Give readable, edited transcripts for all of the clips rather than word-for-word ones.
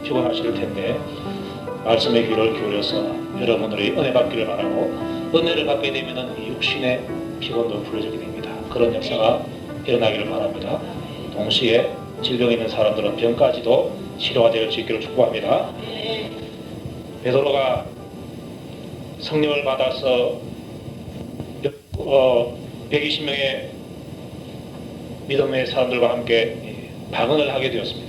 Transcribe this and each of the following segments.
피곤하실 텐데 말씀의 귀를 기울여서 여러분들이 은혜 받기를 바라고, 은혜를 받게 되면 이 육신의 피곤도 풀어지게 됩니다. 그런 역사가 일어나기를 바랍니다. 동시에 질병 있는 사람들은 병까지도 치료가 될 수 있기를 축복합니다. 베드로가 성령을 받아서 120명의 믿음의 사람들과 함께 방언을 하게 되었습니다.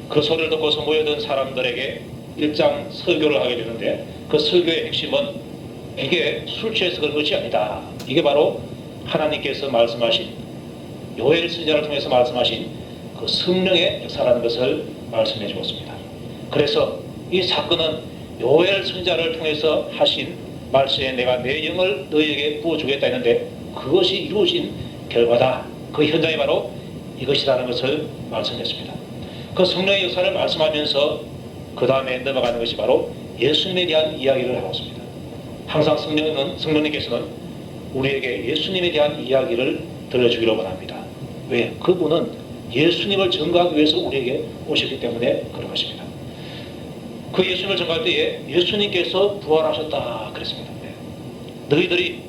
그 소리를 듣고서 모여든 사람들에게 일장 설교를 하게 되는데, 그 설교의 핵심은 이게 술 취해서 그런 것이 아니다. 이게 바로 하나님께서 말씀하신, 요엘 선지자를 통해서 말씀하신 그 성령의 역사라는 것을 말씀해 주었습니다. 그래서 이 사건은 요엘 선지자를 통해서 하신 말씀에 내가 내 영을 너희에게 부어주겠다 했는데 그것이 이루어진 결과다. 그 현장이 바로 이것이라는 것을 말씀했습니다. 그 성령의 역사를 말씀하면서 그 다음에 넘어가는 것이 바로 예수님에 대한 이야기를 하고 있습니다. 항상 성령님께서는 우리에게 예수님에 대한 이야기를 들려주기를 원합니다. 왜? 그분은 예수님을 증거하기 위해서 우리에게 오셨기 때문에 그런 것입니다. 그 예수님을 증거할 때에 예수님께서 부활하셨다 그랬습니다. 너희들이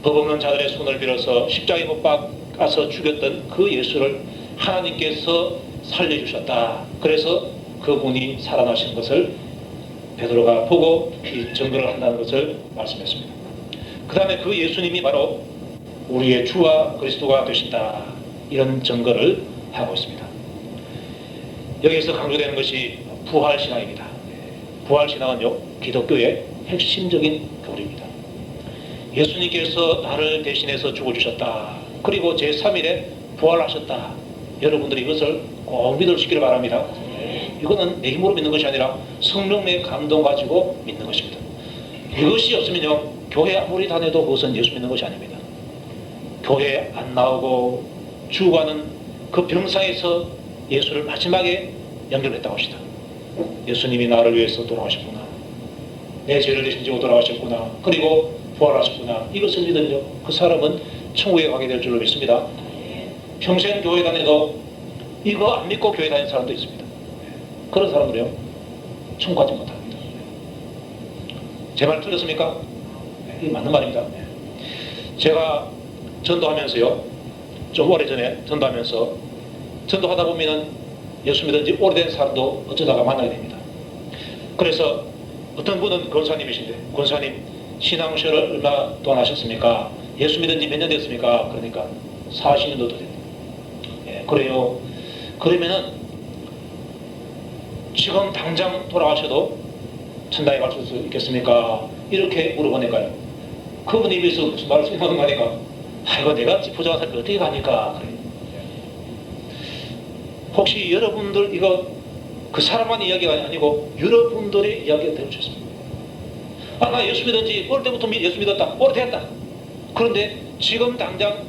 법 없는 자들의 손을 빌어서 십자가에 못 박아서 죽였던 그 예수를 하나님께서 살려주셨다. 그래서 그분이 살아나신 것을 베드로가 보고 이 증거를 한다는 것을 말씀했습니다. 그 다음에 그 예수님이 바로 우리의 주와 그리스도가 되신다. 이런 증거를 하고 있습니다. 여기서 강조되는 것이 부활신앙입니다. 부활신앙은요, 기독교의 핵심적인 교리입니다. 예수님께서 나를 대신해서 죽어주셨다. 그리고 제3일에 부활하셨다. 여러분들이 이것을 꼭 믿으시기를 바랍니다. 이거는 내 힘으로 믿는 것이 아니라 성령의 감동 가지고 믿는 것입니다. 이것이 없으면요, 교회 아무리 다녀도 그것은 예수 믿는 것이 아닙니다. 교회 안 나오고 죽어가는 그 병상에서 예수를 마지막에 연결했다고 합시다. 예수님이 나를 위해서 돌아가셨구나. 내 죄를 대신 지고 돌아가셨구나. 그리고 부활하셨구나. 이것을 믿으면요, 그 사람은 천국에 가게 될 줄로 믿습니다. 평생 교회 다녀도 이거 안 믿고 교회 다니는 사람도 있습니다. 그런 사람들이요, 천국 가지 못합니다. 제 말 틀렸습니까? 이게 맞는 말입니다. 제가 전도하면서요, 좀 오래전에 전도하면서, 전도하다 보면은 예수 믿은 지 오래된 사람도 어쩌다가 만나게 됩니다. 그래서 어떤 분은 권사님이신데, 권사님 신앙생활을 얼마 동안 하셨습니까? 예수 믿은 지 몇 년 됐습니까? 그러니까 40년도 더 됩니다. 예, 그래요. 그러면은 지금 당장 돌아가셔도 천당에 갈 수 있겠습니까? 이렇게 물어보니까요, 그분 입에서 무슨 말을 생각하는 거니까, 아이고 내가 지포장한 사람이 어떻게 가니까. 그래요. 혹시 여러분들 이거 그 사람만 이야기가 아니고 여러분들의 이야기가 되고 싶습니다. 아, 나 예수 믿은 지 어릴 때부터 예수 믿었다. 오래됐다. 그런데 지금 당장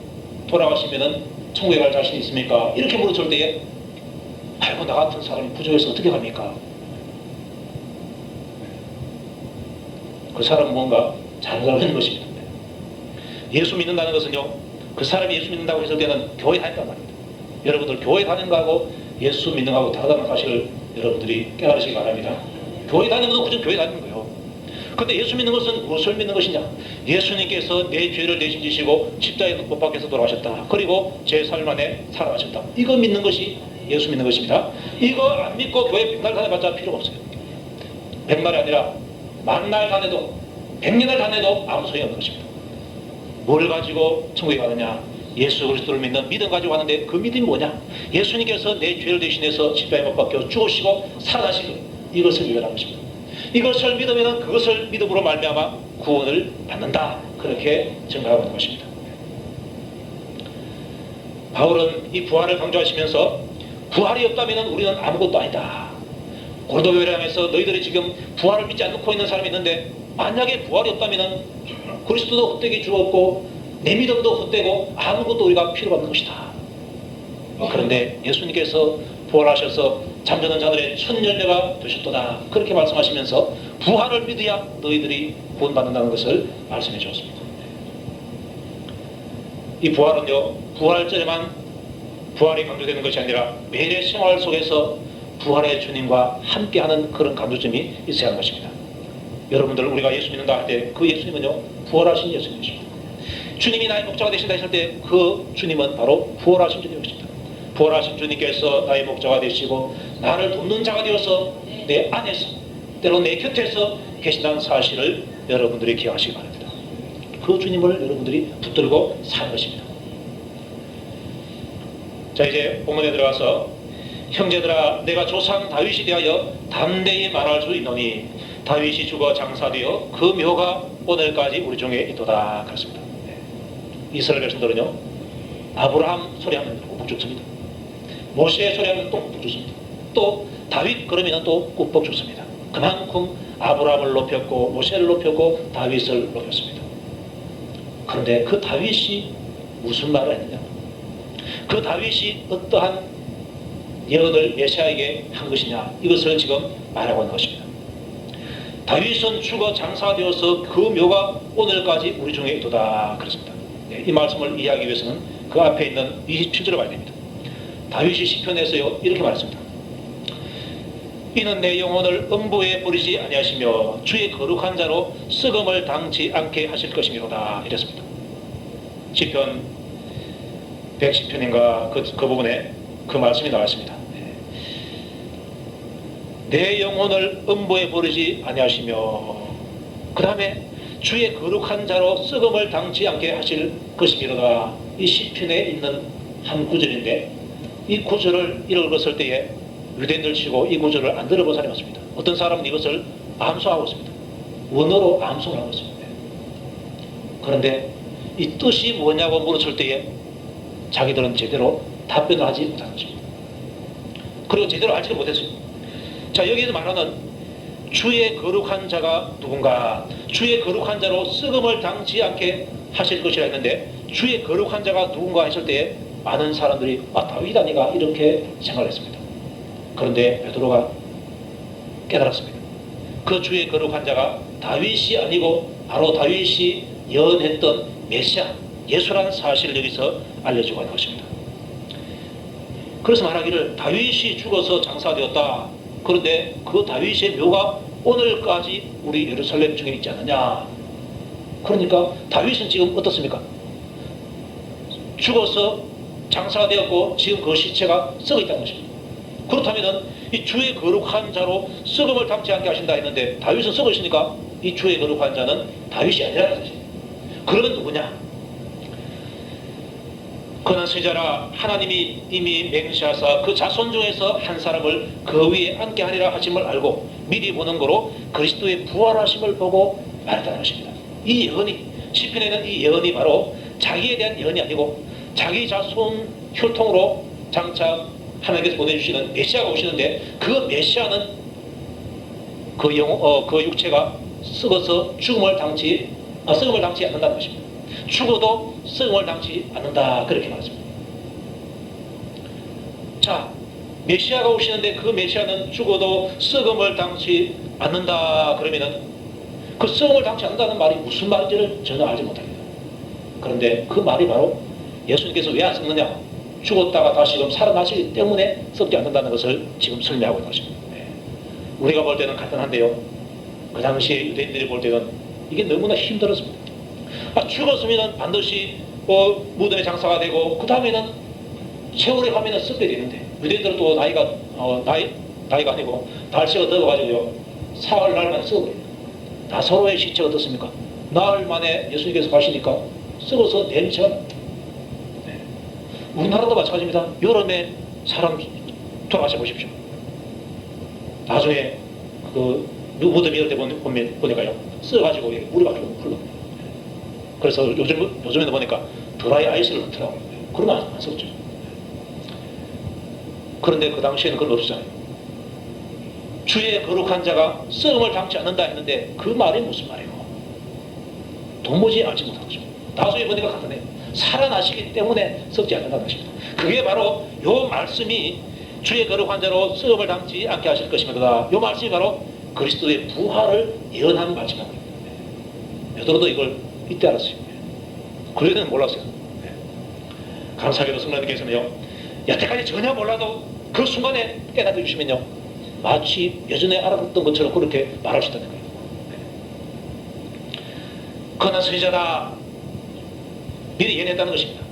돌아가시면은 천국에 갈 자신이 있습니까? 이렇게 물었을 때에, 아이고 나 같은 사람이 부족해서 어떻게 갑니까? 그 사람은 뭔가 잘못 알고 있는 것입니다. 예수 믿는다는 것은요, 그 사람이 예수 믿는다고 했을 때는 교회 다닌단 말입니다. 여러분들 교회 다니는 거하고 예수 믿는 거하고 다르다는 사실을 여러분들이 깨달으시기 바랍니다. 교회 다니는 것은 그저 교회 다니는 거예요. 그런데 예수 믿는 것은 무엇을 믿는 것이냐? 예수님께서 내 죄를 대신 지시고 십자가에 못 박혀서 돌아가셨다. 그리고 제3일 만에 살아나셨다. 이거 믿는 것이 예수 믿는 것입니다. 이거 안 믿고 교회 백날 다녀봤자 필요가 없어요. 백날이 아니라 만날 다녀도, 백년을 다녀도 아무 소용이 없는 것입니다. 뭘 가지고 천국에 가느냐? 예수 그리스도를 믿는 믿음 가지고 가는데 그 믿음이 뭐냐? 예수님께서 내 죄를 대신해서 십자가에 못 박혀 죽으시고 살아나신 것, 이것을 믿으라는 것입니다. 이것을 믿으면 그것을 믿음으로 말미암아 구원을 받는다. 그렇게 증거하고 있는 것입니다. 바울은 이 부활을 강조하시면서 부활이 없다면 우리는 아무것도 아니다. 고린도 교회를 향해서 너희들이 지금 부활을 믿지 않고 있는 사람이 있는데, 만약에 부활이 없다면 그리스도도 헛되게 죽었고 내 믿음도 헛되고 아무것도 우리가 필요가 없는 것이다. 그런데 예수님께서 부활하셔서 잠자는 자들의 첫 열매가 되셨도다. 그렇게 말씀하시면서 부활을 믿어야 너희들이 구원받는다는 것을 말씀해 주었습니다. 이 부활은요, 부활절에만 부활이 강조되는 것이 아니라 매일의 생활 속에서 부활의 주님과 함께하는 그런 감수점이 있어야 하는 것입니다. 여러분들 우리가 예수 믿는다 할 때 그 예수님은요 부활하신 예수님이십니다. 주님이 나의 목자가 되신다 했을 때 그 주님은 바로 부활하신 주님이십니다. 부활하신 주님께서 나의 목자가 되시고 나를 돕는 자가 되어서 내 안에서 때로 내 곁에서 계신다는 사실을 여러분들이 기억하시기 바랍니다. 그 주님을 여러분들이 붙들고 사는 것입니다. 자, 이제 본문에 들어가서 형제들아 내가 조상 다윗이 대하여 담대히 말할 수 있노니 다윗이 죽어 장사되어 그 묘가 오늘까지 우리 중에 있도다. 그렇습니다. 이스라엘 백성들은요 아브라함 소리하면 꾹 죽습니다. 모세 소리하면 또 꾹 죽습니다. 또 다윗 그러면 또 꾹 죽습니다. 그만큼 아브라함을 높였고 모세를 높였고 다윗을 높였습니다. 그런데 그 다윗이 무슨 말을 했느냐, 그 다윗이 어떠한 예언을 메시아에게 한 것이냐, 이것을 지금 말하고 있는 것입니다. 다윗은 죽어 장사되어서 그 묘가 오늘까지 우리 중에 있도다. 그렇습니다. 이 말씀을 이해하기 위해서는 그 앞에 있는 27절을 봐야 됩니다. 다윗이 시편에서요 이렇게 말했습니다. 이는 내 영혼을 음부에 버리지 아니하시며 주의 거룩한 자로 썩음을 당치 않게 하실 것이미로다. 이랬습니다. 시편 110편인가 그 부분에 그 말씀이 나왔습니다. 내 영혼을 음부에 버리지 아니하시며 그 다음에 주의 거룩한 자로 썩음을 당치 않게 하실 것이미로다. 이 시편에 있는 한 구절인데 이 구절을 읽었을 때에 유대인들 치고 이 구절을 안 들어본 사람이 없습니다. 어떤 사람은 이것을 암송하고 있습니다. 원어로 암송을 하고 있습니다. 그런데 이 뜻이 뭐냐고 물었을 때에 자기들은 제대로 답변을 하지 못하는 것입니다. 그리고 제대로 알지를 못했어요. 자, 여기에서 말하는 주의 거룩한 자가 누군가, 주의 거룩한 자로 썩음을 당치 않게 하실 것이라 했는데 주의 거룩한 자가 누군가 했을 때에 많은 사람들이 다윗 아니가 이렇게 생각을 했습니다. 그런데 베드로가 깨달았습니다. 그 주의 거룩한 자가 다윗이 아니고 바로 다윗이 예언했던 메시아 예수라는 사실을 여기서 알려주고 있는 것입니다. 그래서 말하기를 다윗이 죽어서 장사되었다. 그런데 그 다윗의 묘가 오늘까지 우리 예루살렘 중에 있지 않느냐. 그러니까 다윗은 지금 어떻습니까? 죽어서 장사되었고 지금 그 시체가 썩어 있다는 것입니다. 그렇다면 이 주의 거룩한 자로 썩음을 당치 않게 하신다 했는데 다윗은 썩어 있으니까 이 주의 거룩한 자는 다윗이 아니라는 것입니다. 그러면 누구냐? 그는 선지자라 하나님이 이미 맹세하사 그 자손 중에서 한 사람을 그 위에 앉게 하리라 하심을 알고 미리 보는 거로 그리스도의 부활하심을 보고 말했다는 것입니다. 이 예언이 시편에는 이 예언이 바로 자기에 대한 예언이 아니고 자기 자손 혈통으로 장차 하나님께서 보내주시는 메시아가 오시는데 그 메시아는 그 육체가 썩어서 썩음을 당치 않는다는 것입니다. 죽어도 썩음을 당치 않는다. 그렇게 말했습니다. 자, 메시아가 오시는데 그 메시아는 죽어도 썩음을 당치 않는다. 그러면은 그 썩음을 당치 않는다는 말이 무슨 말인지를 전혀 알지 못합니다. 그런데 그 말이 바로 예수님께서 왜 안 썩느냐? 죽었다가 다시금 살아나시기 때문에 썩지 않는다는 것을 지금 설명하고 있는 것입니다. 우리가 볼 때는 간단한데요. 그 당시에 유대인들이 볼 때는 이게 너무나 힘들었습니다. 죽었으면 반드시 무덤에 장사가 되고 그 다음에는 세월에 가면 썩게 되는데 유대인들은 또 나이가 아니고 달새가 늙어가지고요 사흘날 만에 썩어버려요. 나사로의 시체가 어떻습니까? 나흘 만에 예수님께서 가시니까 썩어서 냄새가 우리나라도 마찬가지입니다. 여름에 사람 돌아가셔 보십시오. 나중에 그 무덤 이럴 때 보니까요 썩어가지고 물이 밖으로 흘러. 그래서 요즘에도 보니까 드라이 아이스를 넣더라고요. 그러면 안 썩죠. 그런데 그 당시에는 그런 거 없었잖아요. 주의 거룩한 자가 썩음을 당치 않는다 했는데 그 말이 무슨 말이에요? 도무지 알지 못한 거죠. 나중에 보니까 같네. 살아나시기 때문에 썩지 않는다는 것입니다. 그게 바로 요 말씀이 주의 거룩한 자로 썩음을 당치 않게 하실 것입니다. 요 말씀이 바로 그리스도의 부활을 예언하는 말씀입니다. 베드로도 이걸 이때 알았어요. 그전에는 몰랐어요. 감사하게도 성령님께서는요 여태까지 전혀 몰라도 그 순간에 깨닫게 주시면요, 마치 예전에 알아듣던 것처럼 그렇게 말하시다는 거예요. 그는 선지자다 미리 예언했다는 것입니다.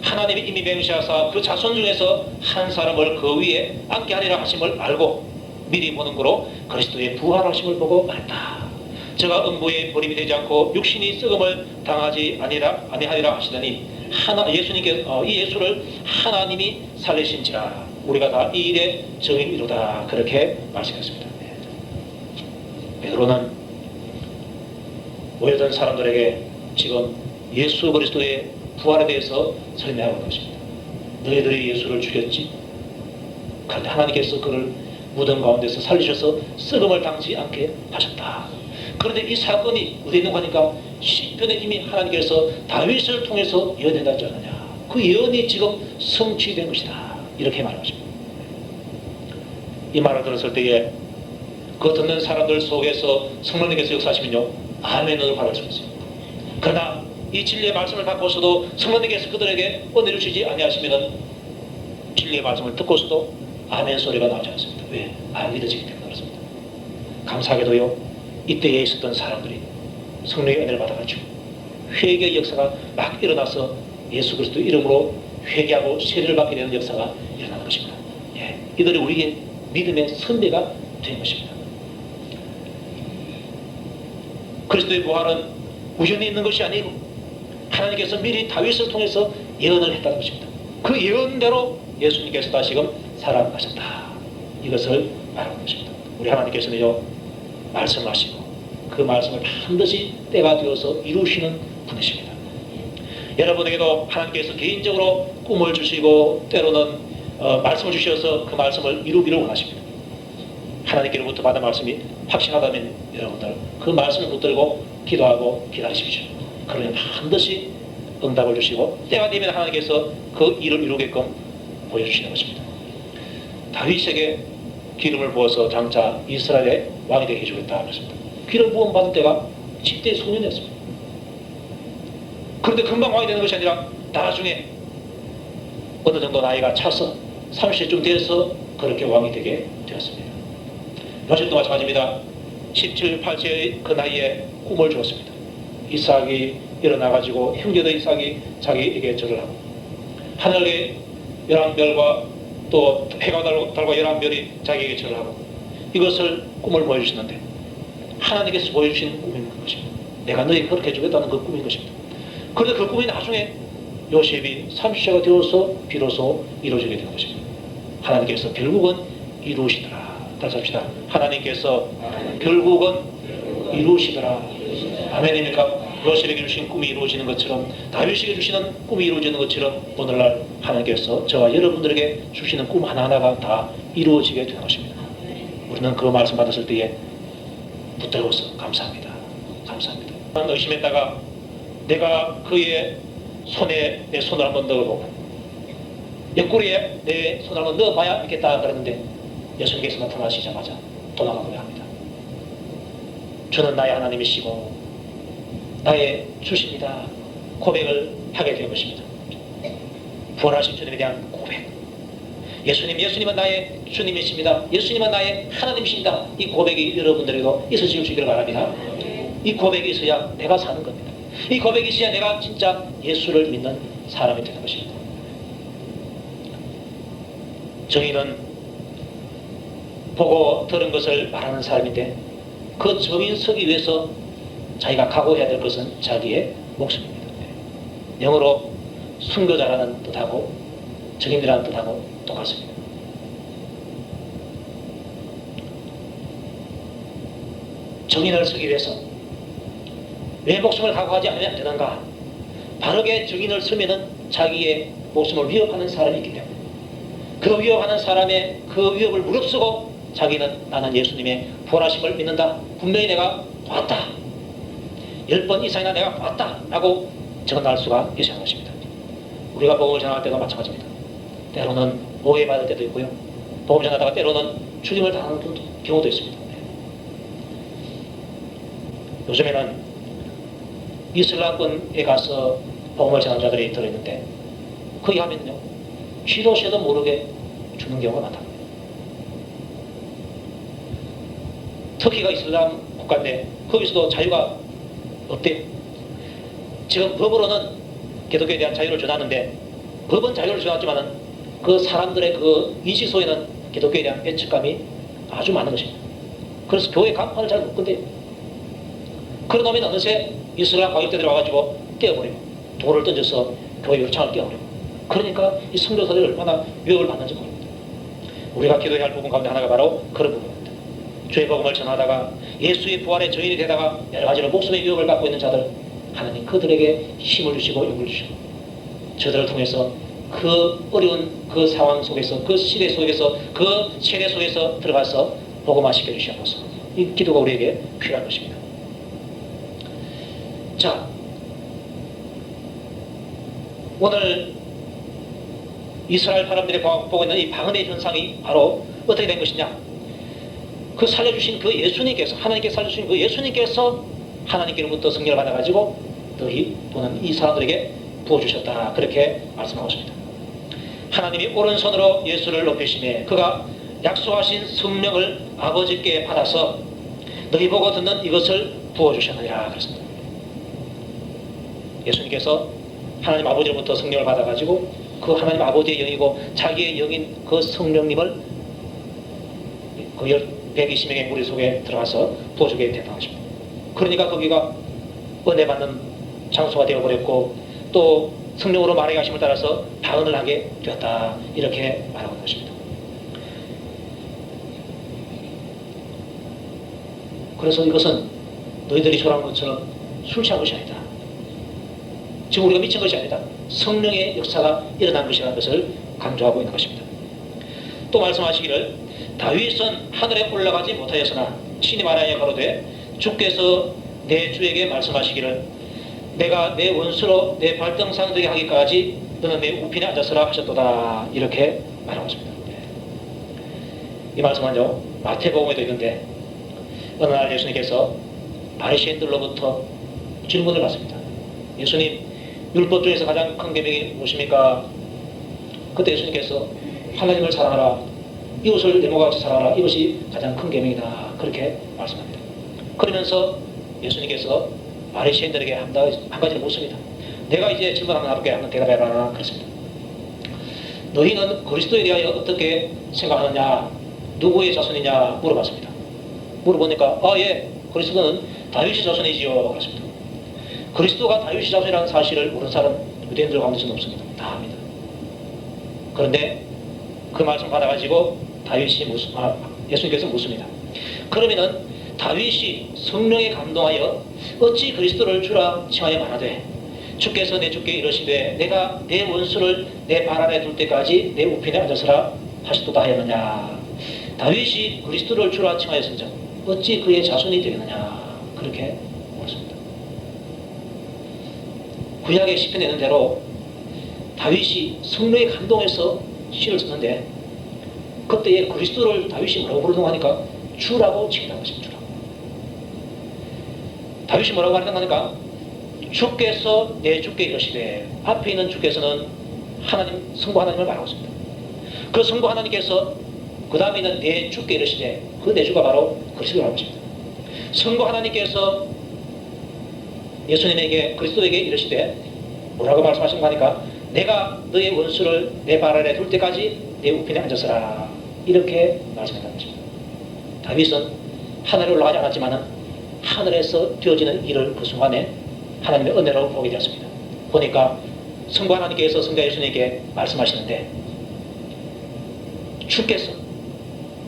하나님이 이미 맹세하사 그 자손 중에서 한 사람을 그 위에 앉게 하리라 하심을 알고 미리 보는 거로 그리스도의 부활하심을 보고 말했다. 저가 음부에 버림이 되지 않고 육신이 썩음을 당하지 아니하리라 하시더니 이 예수를 하나님이 살리신지라 우리가 다 이 일의 증인이로다. 그렇게 말씀했습니다. 베드로는 모여든 사람들에게 지금 예수 그리스도의 부활에 대해서 설명하고 있는 것입니다. 너희들이 예수를 죽였지. 그런데 하나님께서 그를 무덤 가운데서 살리셔서 썩음을 당치 않게 하셨다. 그런데 이 사건이 어디 있는 거니까 시편에 이미 하나님께서 다윗을 통해서 예언해놨지 않느냐. 그 예언이 지금 성취된 것이다. 이렇게 말하십니다. 이 말을 들었을 때에 그 듣는 사람들 속에서 성령님께서 역사하시면요, 아멘을 받을 수 있어요. 그러나 이 진리의 말씀을 받고서도 성령님께서 그들에게 은혜를 주지 아니하시면 진리의 말씀을 듣고서도 아멘 소리가 나오지 않습니다. 왜? 안 믿어지기 때문에 그렇습니다. 감사하게도요, 이때에 있었던 사람들이 성령의 은혜를 받아가지고 회개의 역사가 막 일어나서 예수 그리스도 이름으로 회개하고 세례를 받게 되는 역사가 일어나는 것입니다. 이들이 우리의 믿음의 선배가 된 것입니다. 그리스도의 부활은 우연히 있는 것이 아니고 하나님께서 미리 다윗을 통해서 예언을 했다는 것입니다. 그 예언대로 예수님께서 다시금 살아나셨다. 이것을 말하는 것입니다. 우리 하나님께서는요, 말씀하시고 그 말씀을 반드시 때가 되어서 이루시는 분이십니다. 여러분에게도 하나님께서 개인적으로 꿈을 주시고 때로는 말씀을 주셔서 그 말씀을 이루기를 원하십니다. 하나님께로부터 받은 말씀이 확실하다면 여러분들 그 말씀을 붙들고 기도하고 기다리십시오. 그러면 반드시 응답을 주시고 때가 되면 하나님께서 그 일을 이루게끔 보여주시는 것입니다. 다윗에게 기름을 부어서 장차 이스라엘의 왕이 되게 해주겠다 하셨습니다. 기름 부음 받은 때가 10대 소년이었습니다. 그런데 금방 왕이 되는 것이 아니라 나중에 어느 정도 나이가 차서 30세쯤 돼서 그렇게 왕이 되게 되었습니다. 요셉도 마찬가지입니다. 17, 18세의 그 나이에 꿈을 주었습니다. 이삭이 일어나가지고 형제들 이삭이 자기에게 절을 하고 하늘의 11별과 또 해가 달고 11별이 자기에게 절을 하고 이것을 꿈을 보여주시는데 하나님께서 보여주신 꿈인 것입니다. 내가 너희 그렇게 해주겠다는 그 꿈인 것입니다. 그런데 그 꿈이 나중에 요셉이 30세가 되어서 비로소 이루어지게 된 것입니다. 하나님께서 결국은 이루시더라. 다시 합시다. 하나님께서 결국은 이루시더라. 아멘입니까? 요셉에게 주신 꿈이 이루어지는 것처럼 다윗에게 주시는 꿈이 이루어지는 것처럼 오늘날 하나님께서 저와 여러분들에게 주시는 꿈 하나하나가 다 이루어지게 되는 것입니다. 우리는 그 말씀 받았을 때에 붙들고서 감사합니다. 감사합니다. 의심했다가 내가 그의 손에 내 손을 한번 넣어보고 옆구리에 내 손을 한번 넣어봐야 있겠다 그랬는데 예수님께서 나타나시자마자 도망가고야 합니다. 주는 나의 하나님이시고 나의 주십니다. 고백을 하게 된 것입니다. 부활하신 주님에 대한 고백. 예수님은 나의 주님이십니다. 예수님은 나의 하나님이십니다. 이 고백이 여러분들에게도 있으시기를 바랍니다. 이 고백이 있어야 내가 사는 겁니다. 이 고백이 있어야 내가 진짜 예수를 믿는 사람이 되는 것입니다. 정의는 보고 들은 것을 말하는 사람인데 그 정인 서기 위해서 자기가 각오해야 될 것은 자기의 목숨입니다. 영어로 순교자라는 뜻하고 정인이라는 뜻하고 똑같습니다. 정인을 서기 위해서 왜 목숨을 각오하지 않으면 안 되는가? 바르게 정인을 서면은 자기의 목숨을 위협하는 사람이 있기 때문에 그 위협하는 사람의 그 위협을 무릅쓰고 자기는 나는 예수님의 부활하심을 믿는다. 분명히 내가 봤다. 10번 이상이나 내가 봤다 라고 전할 수가 있어야 하는 것입니다. 우리가 복음을 전할 때도 마찬가지입니다. 때로는 오해받을 때도 있고요. 복음 전하다가 때로는 죽임을 당하는 경우도 있습니다. 요즘에는 이슬람권에 가서 복음을 전하는 자들이 들어있는데 거기 하면요, 쥐도 새도 모르게 죽는 경우가 많다. 터키가 이슬람 국가인데 거기서도 자유가 없대요. 지금 법으로는 기독교에 대한 자유를 주놨는데 법은 자유를 주놨지만은 그 사람들의 그 인식 속에는 기독교에 대한 배척감이 아주 많은 것입니다. 그래서 교회 간판을 잘 못 건대요. 그러다 어느새 이슬람 가격대들이 와가지고 떼어버리고 돌을 던져서 교회 유창을 떼어버리고 그러니까 이 선교사들이 얼마나 위협을 받는지 모릅니다. 우리가 기도해야 할 부분 가운데 하나가 바로 그런 부분입니다. 주의 복음을 전하다가 예수의 부활의 증인이 되다가 여러 가지로 목숨의 위협을 갖고 있는 자들 하나님 그들에게 힘을 주시고 용을 주시고 저들을 통해서 그 어려운 그 상황 속에서 그 시대 속에서 그 세대 속에서 들어가서 복음화 시켜주시옵소서. 이 기도가 우리에게 필요한 것입니다. 자, 오늘 이스라엘 사람들이 보고 있는 이 방언의 현상이 바로 어떻게 된 것이냐? 그 살려주신 그 예수님께서 하나님께 살려주신 그 예수님께서 하나님께로부터 성령을 받아가지고 너희 또는 이 사람들에게 부어주셨다 그렇게 말씀하고 있습니다. 하나님이 오른손으로 예수를 높이시매 그가 약속하신 성령을 아버지께 받아서 너희 보고 듣는 이것을 부어주셨느니라 그랬습니다. 예수님께서 하나님 아버지로부터 성령을 받아가지고 그 하나님 아버지의 영이고 자기의 영인 그 성령님을 그 120명의 무리 속에 들어가서 부어주게 됐다는 것입니다. 그러니까 거기가 은혜 받는 장소가 되어버렸고 또 성령으로 말하게 하심을 따라서 방언을 하게 되었다 이렇게 말하고 있는 것입니다. 그래서 이것은 너희들이 초라한 것처럼 술 취한 것이 아니다. 지금 우리가 미친 것이 아니다. 성령의 역사가 일어난 것이라는 것을 강조하고 있는 것입니다. 또 말씀하시기를 다윗은 하늘에 올라가지 못하였으나 친히 말하여 가로되 주께서 내 주에게 말씀하시기를 내가 내 원수로 내 발등상 되게 하기까지 너는 내 우편에 앉아서라 하셨도다 이렇게 말하고 있습니다. 이 말씀은요 마태복음에도 있는데 어느 날 예수님께서 바리새인들로부터 질문을 받습니다. 예수님 율법 중에서 가장 큰 계명이 무엇입니까? 그때 예수님께서 하나님을 사랑하라 이웃을 내 몸과 같이 사랑하라 이것이 가장 큰 계명이다 그렇게 말씀합니다. 그러면서 예수님께서 바리새인들에게 한 가지를 묻습니다. 내가 이제 질문 한번 해볼게 한번 대답해라 그랬습니다. 너희는 그리스도에 대하여 어떻게 생각하느냐 누구의 자손이냐 물어봤습니다. 물어보니까 예 그리스도는 다윗의 자손이지요 그랬습니다. 그리스도가 다윗의 자손이라는 사실을 모르는 사람 유대인들 가운데서는 없습니다. 다 압니다. 그런데 그 말씀 받아가지고 예수님께서 묻습니다. 그러면은 다윗이 성령에 감동하여 어찌 그리스도를 주라 칭하여 말하되 주께서 내 주께 이르시되 내가 내 원수를 내 발 아래 둘 때까지 내 우편에 앉아서라 하시도다 하였느냐. 다윗이 그리스도를 주라 칭하였은즉 어찌 그의 자손이 되겠느냐 그렇게 물었습니다. 구약의 시편에 있는 대로 다윗이 성령에 감동해서 시를 썼는데 그때에 그리스도를 다윗이 뭐라고 부르는 하니까 주라고 칭했다는 것입니다. 주라고. 다윗이 뭐라고 하니까 주께서 내 주께 이르시되 앞에 있는 주께서는 하나님 성부 하나님을 말하고 있습니다. 그 성부 하나님께서 그 다음에 있는 내 주께 이르시되 그 내 주가 바로 그리스도를 하고 있습니다. 성부 하나님께서 예수님에게 그리스도에게 이르시되 뭐라고 말씀하신 거 하니까 내가 너의 원수를 내 발 아래 둘 때까지 내 우편에 앉아서라 이렇게 말씀했다는 것입니다. 다윗은 하늘에 올라가지 않았지만 하늘에서 되어지는 일을 그 순간에 하나님의 은혜로 보게 되었습니다. 보니까 성부 하나님께서 성자 예수님께 말씀하시는데 주께서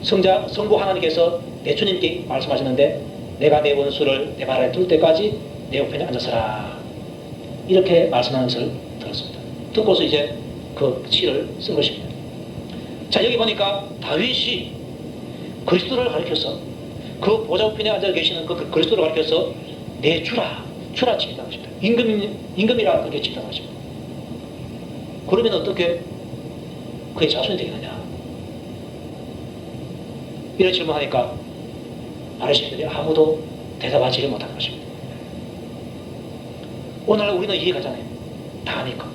성부 하나님께서 내 주님께 말씀하시는데 내가 내 원수를 내 발 아래 둘 때까지 내 우편에 앉아서라 이렇게 말씀하는 것을 들었습니다. 듣고서 이제 그 시를 쓴 것입니다. 자 여기 보니까 다윗이 그리스도를 가리켜서 그 보좌 우편에 앉아 계시는 그 그리스도를 가리켜서 내 주라 칭했다는 것입니다. 임금이라 그렇게 칭했다는 것입니다. 그러면 어떻게 그의 자손이 되겠느냐 이런 질문하니까 바리새인들이 아무도 대답하지 못하는 것입니다. 오늘날 우리는 이해가 가잖아요. 다 아니까.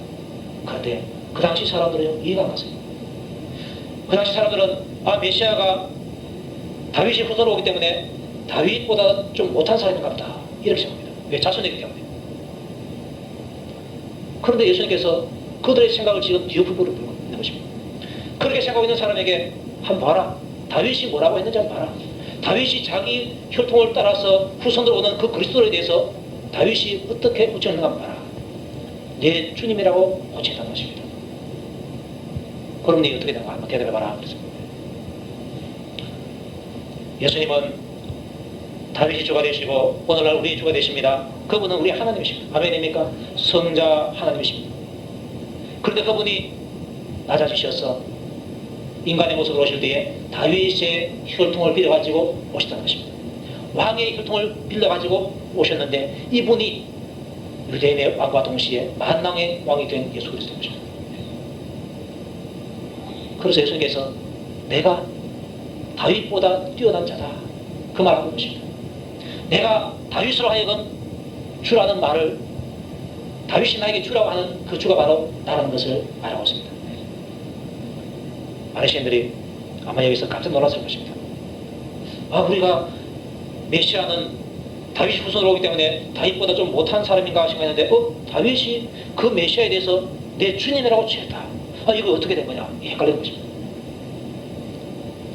그런데 그 당시 사람들은 이해가 안 갔어요. 그 당시 사람들은 메시아가 다윗이 후손으로 오기 때문에 다윗보다 좀 못한 사람인가 보다 이렇게 생각합니다. 왜? 자손이기 때문에. 그런데 예수님께서 그들의 생각을 지금 뒤엎으로 불고 있는 것입니다. 그렇게 생각하고 있는 사람에게 한번 봐라. 다윗이 뭐라고 했는지 한번 봐라. 다윗이 자기 혈통을 따라서 후손으로 오는 그 그리스도에 대해서 다윗이 어떻게 호칭했는가 한번 봐라. 내 주님이라고 호칭했다는 것입니다. 그럼 네 어떻게 되는가 한번 대답해봐라. 예수님은 다윗이 주가 되시고 오늘날 우리 주가 되십니다. 그분은 우리 하나님이십니다. 아멘입니까? 성자 하나님이십니다. 그런데 그분이 낮아지셔서 인간의 모습으로 오실 때에 다윗의 혈통을 빌려가지고 오셨다는 것입니다. 왕의 혈통을 빌려가지고 오셨는데 이분이 유대인의 왕과 동시에 만왕의 왕이 된 예수 그리스도입니다. 그래서 예수님께서 내가 다윗보다 뛰어난 자다 그 말하는 것입니다. 내가 다윗으로 하여금 주라는 말을 다윗이 나에게 주라고 하는 그 주가 바로 나라는 것을 말하고 있습니다. 많은 시인들이 아마 여기서 깜짝 놀랐을 것입니다. 우리가 메시아는 다윗이 후손으로 오기 때문에 다윗보다 좀 못한 사람인가 생각했는데 다윗이 그 메시아에 대해서 내 주님이라고 취했다. 이거 어떻게 된 거냐 헷갈리는 것입니다.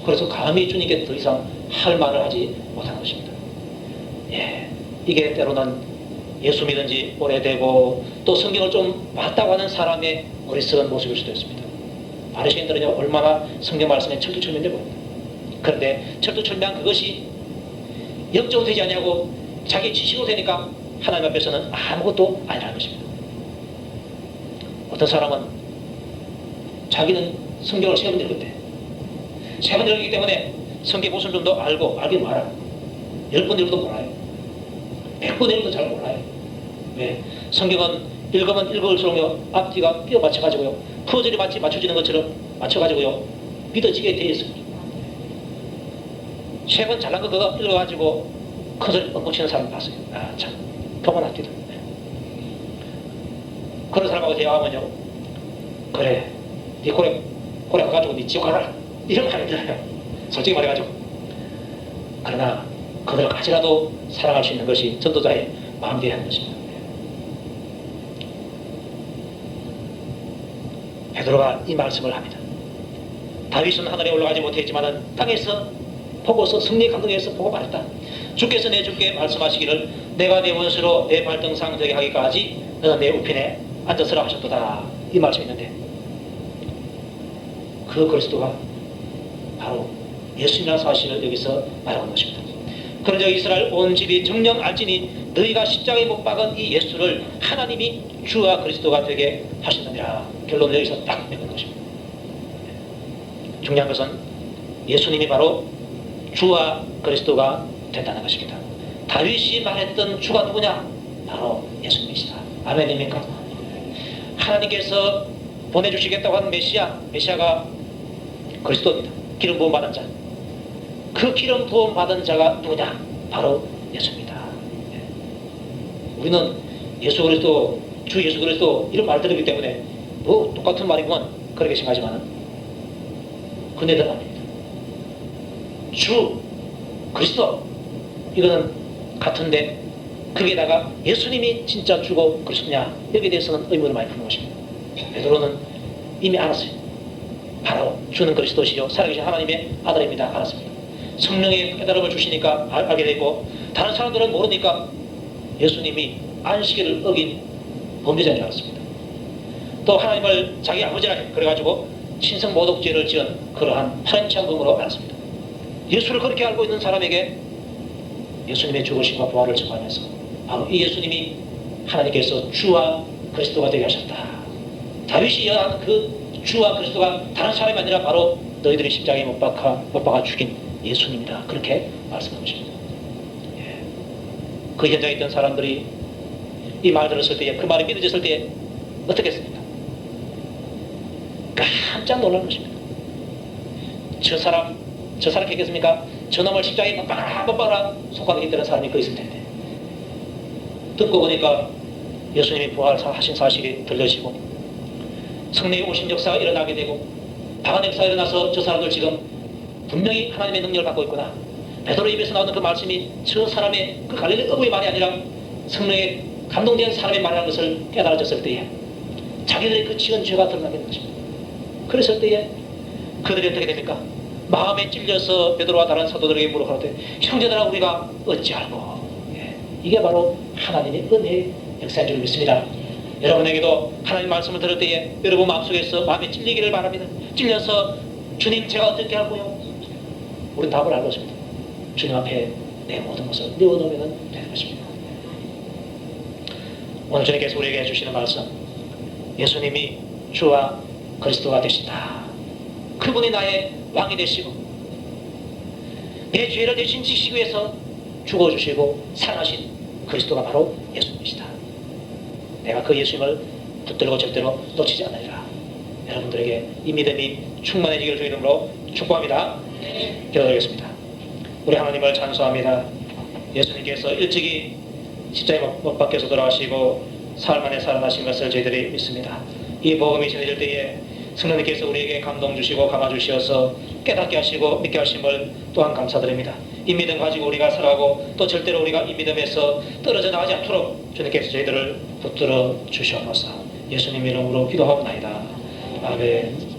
그래서 감히 주님께 더 이상 할 말을 하지 못하는 것입니다. 이게 때로는 예수 믿은 지 오래되고 또 성경을 좀 맞다고 하는 사람의 어리석은 모습일 수도 있습니다. 바리새인들은요 얼마나 성경 말씀에 철두철미인지 모릅니다. 그런데 철두철미한 그것이 영적으로 되지 않냐고 자기 지식으로 되니까 하나님 앞에서는 아무것도 아니라는 것입니다. 어떤 사람은 자기는 성경을 3번 읽었대. 3번 읽기 때문에 성경 무슨 점도 알긴 말아. 10번 읽어도 몰라요. 100번 읽어도 잘 몰라요. 왜? 성경은 읽으면 읽을수록 앞뒤가 끼어 맞춰가지고요. 퍼즐이 마치 맞춰지는 것처럼 맞춰가지고요. 믿어지게 되어 있습니다. 3번 잘난 거 그거 읽어가지고 큰 소리 뻥뻥 치는 사람 봤어요. 참 표만 합디다. 그런 사람하고 대화하면요. 그래, 네 고래 가가지고 네 지옥 가라. 이런 말이 들어요. 솔직히 말해가지고. 그러나 그들을 가지라도 사랑할 수 있는 것이 전도자의 마음대로 하는 것입니다. 베드로가 이 말씀을 합니다. 다윗은 하늘에 올라가지 못했지만 땅에서 보고서 승리 감동에서 보고 말했다. 주께서 내 주께 말씀하시기를 내가 내 원수로 내 발등상 되게 하기까지 너는 내 우편에 앉았으라 하셨도다. 이 말씀이 있는데 그 그리스도가 바로 예수님이라는 사실을 여기서 말하는 것입니다. 그러자 이스라엘 온 집이 정령 알지니 너희가 십자가에 못 박은 이 예수를 하나님이 주와 그리스도가 되게 하셨느니라. 결론을 여기서 딱 내는 것입니다. 중요한 것은 예수님이 바로 주와 그리스도가 된다는 것입니다. 다윗이 말했던 주가 누구냐? 바로 예수님이시다. 아멘입니까? 하나님께서 보내주시겠다고 하는 메시아가 그리스도입니다. 기름 부음 받은 자. 그 기름 부음 받은 자가 누구냐? 바로 예수입니다. 우리는 예수 그리스도, 주 예수 그리스도 이런 말 들었기 때문에 똑같은 말이구만 그렇게 생각하지만 그네들 아닙니다. 주 그리스도 이거는 같은데 거기에다가 예수님이 진짜 주고 그리스도냐 여기에 대해서는 의문을 많이 푸는 것입니다. 베드로는 이미 알았어요. 바로 주는 그리스도시요 살아계신 하나님의 아들입니다. 알았습니다. 성령의 깨달음을 주시니까 알게 되고 다른 사람들은 모르니까 예수님이 안식일을 어긴 범죄자인 줄 알았습니다. 또 하나님을 자기 아버지라 그래가지고 신성모독죄를 지은 그러한 파렴치한범으로 알았습니다. 예수를 그렇게 알고 있는 사람에게 예수님의 죽으심과 부활을 전하면서 바로 이 예수님이 하나님께서 주와 그리스도가 되게 하셨다. 다윗이 예언한 그 주와 그리스도가 다른 사람이 아니라 바로 너희들이 십자가에 못 박아 죽인 예수님이다. 그렇게 말씀하고 싶습니다. 그 현장에 있던 사람들이 이 말 들었을 때에 그 말이 믿어졌을 때에 어떻게 했습니까? 깜짝 놀란 것입니다. 저 사람 했겠습니까? 저놈을 십자가에 못 박아라 속하게 있던 사람이 그 있을 텐데 듣고 보니까 예수님이 부활하신 사실이 들려지고 성령의 오신 역사가 일어나게 되고 방한 역사가 일어나서 저 사람들 지금 분명히 하나님의 능력을 받고 있구나. 베드로 입에서 나오는 그 말씀이 저 사람의 그 갈릴리 어부의 말이 아니라 성령의 감동된 사람의 말이라는 것을 깨달아졌을 때에 자기들의 그 지은 죄가 드러나게 되는 것입니다. 그랬을 때에 그들이 어떻게 됩니까? 마음에 찔려서 베드로와 다른 사도들에게 물어가는데 형제들아 우리가 어찌하고 이게 바로 하나님의 은혜의 역사인 줄 믿습니다. 여러분에게도 하나님 말씀을 들을 때에 여러분 마음속에서 마음에 찔리기를 바랍니다. 찔려서 주님 제가 어떻게 하고요? 우리는 답을 알고 있습니다. 주님 앞에 내 모든 것을 내어놓으면 되는 것입니다. 오늘 주님께서 우리에게 해주시는 말씀, 예수님이 주와 그리스도가 되신다. 그분이 나의 왕이 되시고 내 죄를 대신 지시기 위해서 죽어주시고 살아나신 그리스도가 바로 예수님이시다. 내가 그 예수님을 붙들고 절대로 놓치지 않으리라. 여러분들에게 이 믿음이 충만해지기를 주의 이름으로 축복합니다. 기도드리겠습니다. 우리 하나님을 찬송합니다. 예수님께서 일찍이 십자가에 못 박혀서 돌아가시고 사흘 만에 살아나신 것을 저희들이 믿습니다. 이 복음이 전해질 때에 성령님께서 우리에게 감동 주시고 감화 주시어서 깨닫게 하시고 믿게 하심을 또한 감사드립니다. 이 믿음 가지고 우리가 살아가고 또 절대로 우리가 이 믿음에서 떨어져 나가지 않도록 주님께서 저희들을 붙들어 주시옵소서. 예수님 이름으로 기도하옵나이다. 아멘.